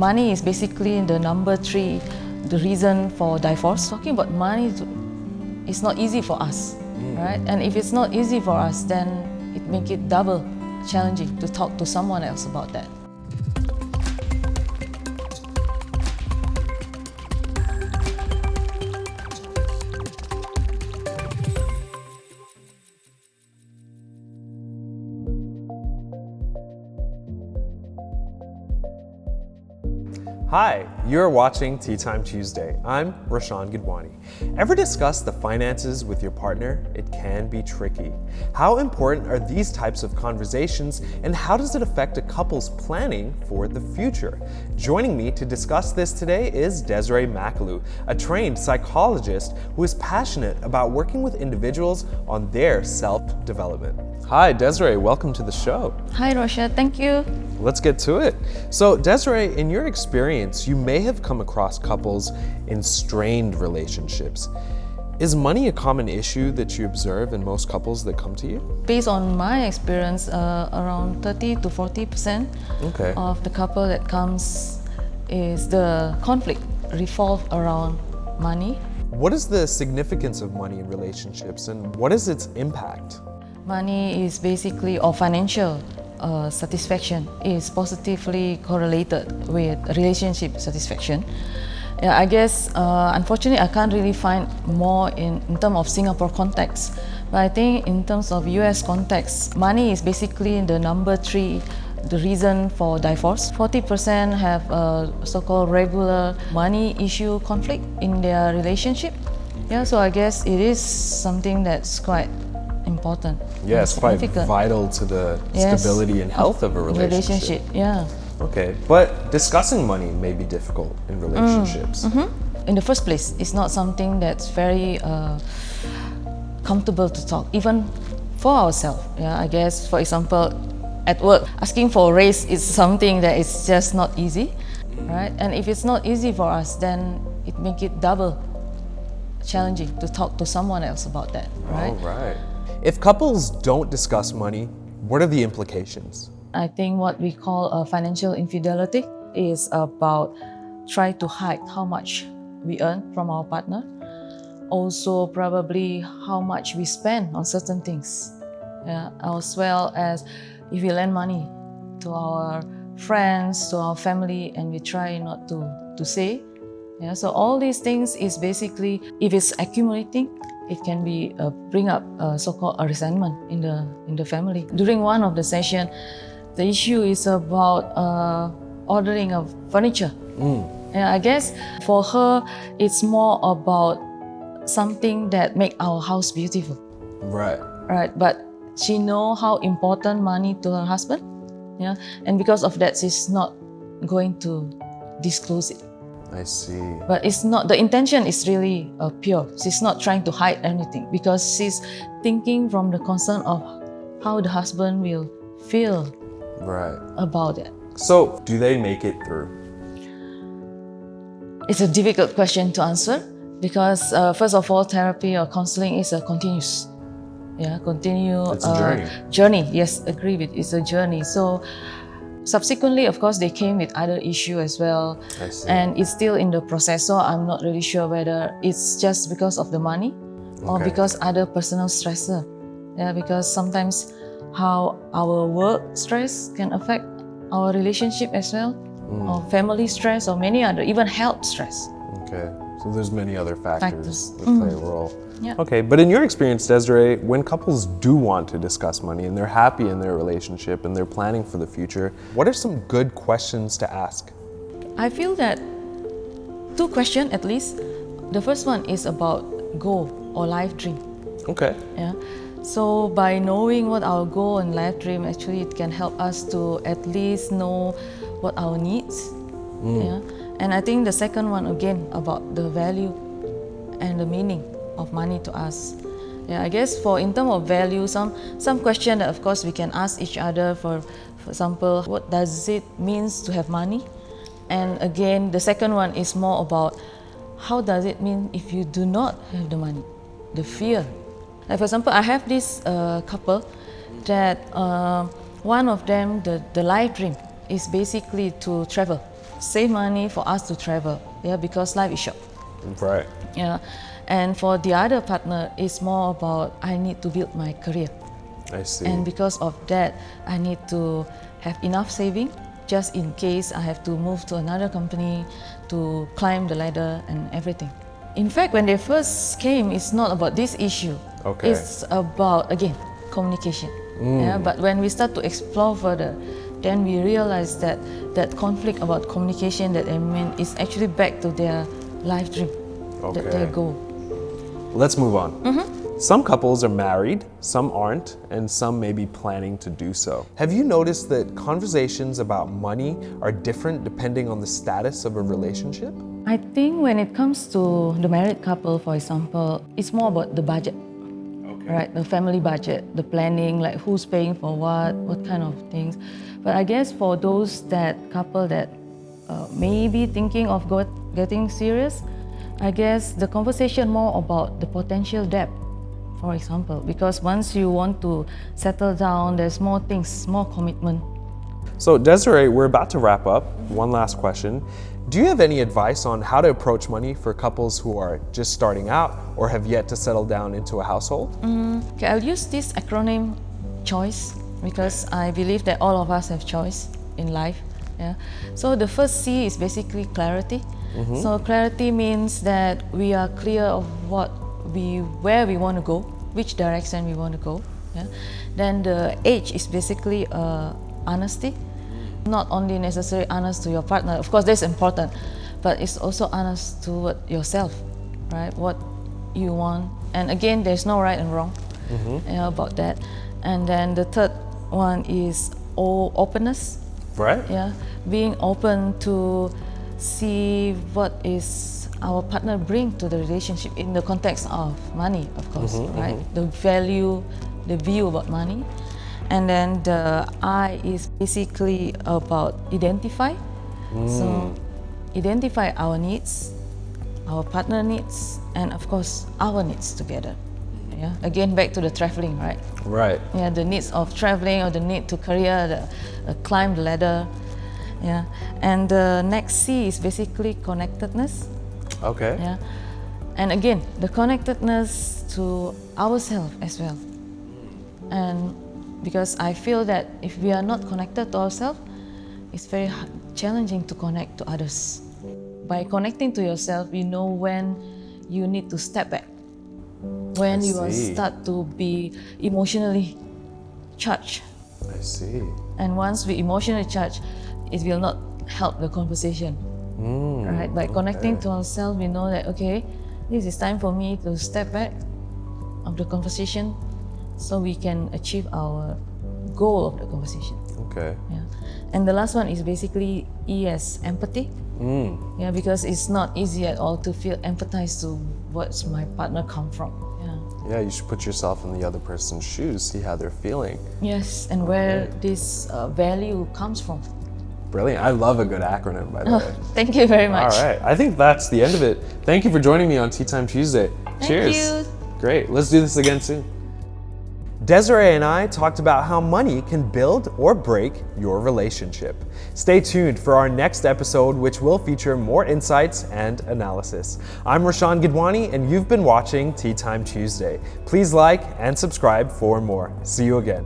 Money is basically the number 3, the reason for divorce. Talking about money is not easy for us, right? And if it's not easy for us, then it makes it double challenging to talk to someone else about that. Hi, you're watching Teatime Tuesday. I'm Rashan Gidwani. Ever discuss the finances with your partner? It can be tricky. How important are these types of conversations, and how does it affect a couple's planning for the future? Joining me to discuss this today is Desieree Makelew, a trained psychologist who is passionate about working with individuals on their self-development. Hi, Desieree, welcome to the show. Hi, Rosha, thank you. Let's get to it. So, Desieree, in your experience, you may have come across couples in strained relationships. Is money a common issue that you observe in most couples that come to you? Based on my experience, around 30 to 40% of the couple that comes is the conflict revolve around money. What is the significance of money in relationships, and what is its impact? Money is basically, or financial satisfaction is positively correlated with relationship satisfaction. Yeah, I guess, unfortunately, I can't really find more in terms of Singapore context. But I think in terms of US context, money is basically the number 3, the reason for divorce. 40% have a so-called regular money issue conflict in their relationship. Yeah, so I guess it is something that's quite important. Yes, quite vital to the stability and health of a relationship. Yeah. Okay, but discussing money may be difficult in relationships. In the first place, it's not something that's very comfortable to talk, even for ourselves. Yeah, I guess, for example, at work, asking for a raise is something that is just not easy, right? And if it's not easy for us, then it makes it double challenging to talk to someone else about that, right? All right. If couples don't discuss money, what are the implications? I think what we call financial infidelity is about trying to hide how much we earn from our partner. Also, probably how much we spend on certain things. Yeah, as well as if we lend money to our friends, to our family, and we try not to say. Yeah, so all these things is basically, if it's accumulating, it can be bring up so-called a resentment in the family. During one of the session, the issue is about ordering of furniture. And I guess for her, it's more about something that make our house beautiful. Right. Right. But she know how important money to her husband. Yeah. And because of that, she's not going to disclose it. I see. But it's not, the intention is really pure. She's not trying to hide anything because she's thinking from the concern of how the husband will feel about it. So, do they make it through? It's a difficult question to answer because first of all, therapy or counseling is a continuous. Yeah, It's a journey. Journey, yes, agree with it's a journey. So, subsequently, of course, they came with other issue as well. I see. And it's still in the process, so I'm not really sure whether it's just because of the money or because other personal stressor. Yeah, because sometimes how our work stress can affect our relationship as well, or family stress, or many other, even health stress. Okay, so there's many other factors that play a role. Yeah. Okay, but in your experience, Desieree, when couples do want to discuss money and they're happy in their relationship and they're planning for the future, what are some good questions to ask? I feel that 2 questions at least. The first one is about goal or life dream. Okay. Yeah. So by knowing what our goal and life dream, actually it can help us to at least know what our needs. Yeah. And I think the second one again about the value and the meaning of money to us. Yeah, I guess in terms of value, some question that of course we can ask each other. For example, what does it means to have money? And again, the second one is more about how does it mean if you do not have the money, the fear. Like for example, I have this couple that one of them, the life dream is basically to travel save money for us to travel, yeah, because life is short. Right. Yeah. And for the other partner, it's more about I need to build my career. I see. And because of that, I need to have enough saving just in case I have to move to another company to climb the ladder and everything. In fact, when they first came, it's not about this issue. Okay. It's about, again, communication. Yeah, but when we start to explore further, then we realize that that conflict about communication that they mean is actually back to their life dream, their goal. Let's move on. Some couples are married, some aren't, and some may be planning to do so. Have you noticed that conversations about money are different depending on the status of a relationship? I think when it comes to the married couple, for example, it's more about the budget, right? The family budget, the planning, like who's paying for what kind of things. But I guess for those couple that may be thinking of getting serious, I guess the conversation more about the potential debt, for example, because once you want to settle down, there's more things, more commitment. So Desiree, we're about to wrap up. One last question. Do you have any advice on how to approach money for couples who are just starting out or have yet to settle down into a household? Okay, I'll use this acronym CHOICE because I believe that all of us have choice in life. Yeah. So the first C is basically clarity. So clarity means that we are clear of where we want to go, which direction we want to go. Yeah. Then the H is basically honesty. Not only necessarily honest to your partner, of course that's important, but it's also honest to yourself, right? What you want. And again, there's no right and wrong about that. And then the third one is openness. Right. Yeah, being open to see what is our partner bring to the relationship in the context of money, of course, right? The value, the view about money. And then the I is basically about identify. So identify our needs, our partner needs, and of course our needs together. Yeah. Again, back to the traveling, right? Right. Yeah, the needs of traveling or the need to career, climb the ladder. Yeah. And the next C is basically connectedness. Okay. Yeah. And again, the connectedness to ourselves as well. And because I feel that if we are not connected to ourselves, it's very challenging to connect to others. By connecting to yourself, you know when you need to step back, when you will start to be emotionally charged. I see. And once we emotionally charged, it will not help the conversation. Right? By connecting to ourselves, we know that, okay, this is time for me to step back of the conversation so we can achieve our goal of the conversation. Okay. Yeah. And the last one is basically E as empathy. Yeah, because it's not easy at all to feel empathized to what's my partner come from. Yeah, you should put yourself in the other person's shoes, see how they're feeling. Yes, and where this value comes from. Brilliant. I love a good acronym, by the way. Thank you very much. All right. I think that's the end of it. Thank you for joining me on Teatime Tuesday. Cheers. Thank you. Great. Let's do this again soon. Desiree and I talked about how money can build or break your relationship. Stay tuned for our next episode, which will feature more insights and analysis. I'm Rashan Gidwani, and you've been watching Teatime Tuesday. Please like and subscribe for more. See you again.